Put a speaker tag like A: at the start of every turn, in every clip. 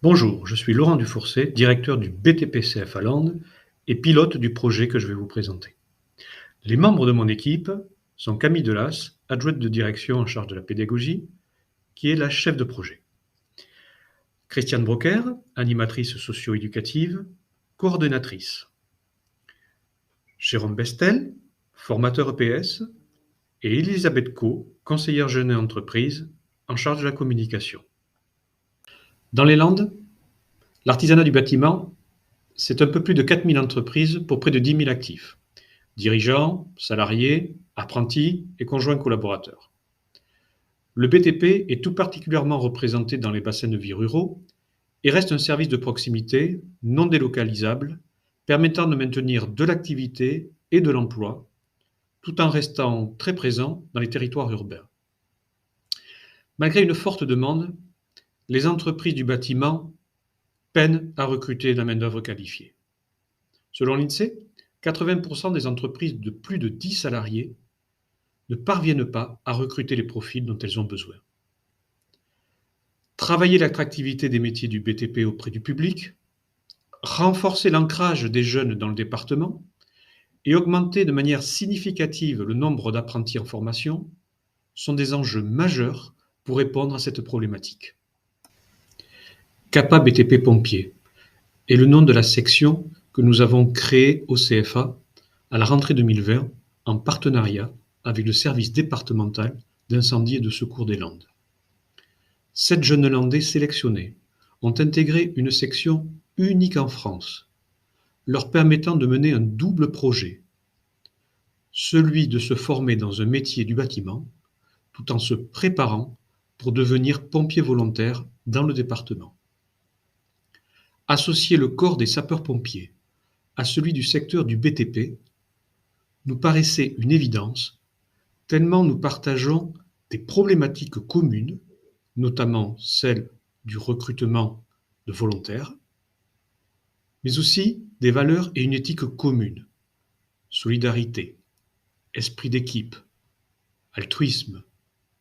A: Bonjour, je suis Laurent Dufourcet, directeur du BTP-CFA Land et pilote du projet que je vais vous présenter. Les membres de mon équipe sont Camille Delas, adjointe de direction en charge de la pédagogie, qui est la chef de projet. Christiane Brocker, animatrice socio-éducative, coordonnatrice. Jérôme Bestel, formateur EPS, et Elisabeth Co, conseillère jeune et entreprise, en charge de la communication. Dans les Landes, l'artisanat du bâtiment, c'est un peu plus de 4000 entreprises pour près de 10 000 actifs, dirigeants, salariés, apprentis et conjoints collaborateurs. Le BTP est tout particulièrement représenté dans les bassins de vie ruraux et reste un service de proximité non délocalisable permettant de maintenir de l'activité et de l'emploi tout en restant très présent dans les territoires urbains. Malgré une forte demande, les entreprises du bâtiment peinent à recruter de la main-d'œuvre qualifiée. Selon l'INSEE, 80% des entreprises de plus de 10 salariés ne parviennent pas à recruter les profils dont elles ont besoin. Travailler l'attractivité des métiers du BTP auprès du public, renforcer l'ancrage des jeunes dans le département et augmenter de manière significative le nombre d'apprentis en formation sont des enjeux majeurs pour répondre à cette problématique. CAPA BTP Pompiers est le nom de la section que nous avons créée au CFA à la rentrée 2020 en partenariat avec le service départemental d'incendie et de secours des Landes. 7 jeunes Landais sélectionnés ont intégré une section unique en France, leur permettant de mener un double projet, celui de se former dans un métier du bâtiment, tout en se préparant pour devenir pompier volontaire dans le département. Associer le corps des sapeurs-pompiers à celui du secteur du BTP nous paraissait une évidence, tellement nous partageons des problématiques communes, notamment celle du recrutement de volontaires, mais aussi des valeurs et une éthique commune, solidarité, esprit d'équipe, altruisme,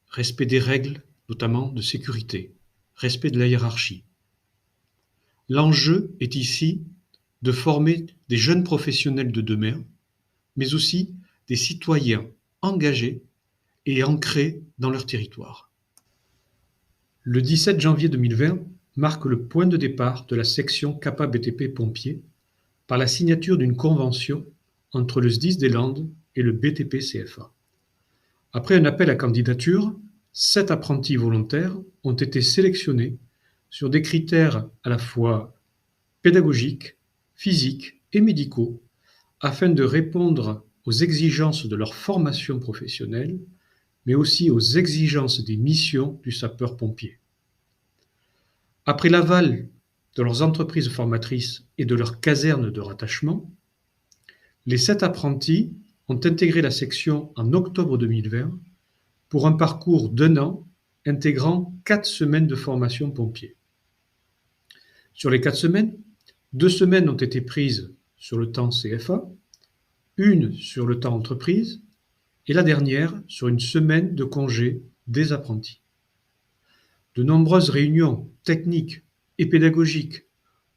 A: respect des règles, notamment de sécurité, respect de la hiérarchie. L'enjeu est ici de former des jeunes professionnels de demain, mais aussi des citoyens engagés et ancrés dans leur territoire. Le 17 janvier 2020 marque le point de départ de la section CAPA BTP Pompiers par la signature d'une convention entre le SDIS des Landes et le BTP CFA. Après un appel à candidature, 7 apprentis volontaires ont été sélectionnés sur des critères à la fois pédagogiques, physiques et médicaux afin de répondre aux exigences de leur formation professionnelle, mais aussi aux exigences des missions du sapeur-pompier. Après l'aval de leurs entreprises formatrices et de leurs casernes de rattachement, les 7 apprentis ont intégré la section en octobre 2020 pour un parcours d'1 an intégrant 4 semaines de formation pompier. Sur les 4 semaines, 2 semaines ont été prises sur le temps CFA, une sur le temps entreprise et la dernière sur une semaine de congé des apprentis. De nombreuses réunions techniques et pédagogiques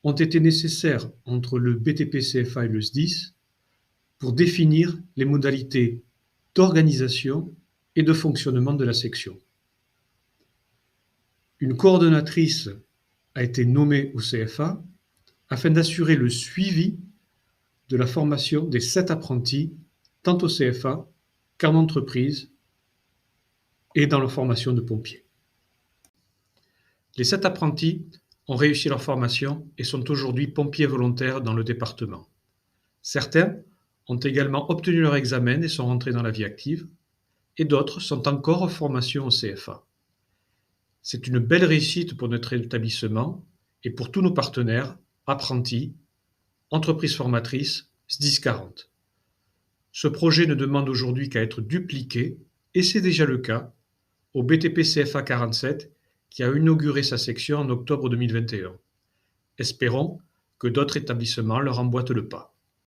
A: ont été nécessaires entre le BTP-CFA et le SDIS pour définir les modalités d'organisation et de fonctionnement de la section. Une coordonnatrice a été nommée au CFA afin d'assurer le suivi de la formation des 7 apprentis, tant au CFA qu'en entreprise et dans la formation de pompiers. Les 7 apprentis ont réussi leur formation et sont aujourd'hui pompiers volontaires dans le département. Certains ont également obtenu leur examen et sont rentrés dans la vie active, et d'autres sont encore en formation au CFA. C'est une belle réussite pour notre établissement et pour tous nos partenaires, apprentis, entreprises formatrices, SDIS 40. Ce projet ne demande aujourd'hui qu'à être dupliqué, et c'est déjà le cas, au BTP CFA 47 qui a inauguré sa section en octobre 2021. Espérons que d'autres établissements leur emboîtent le pas.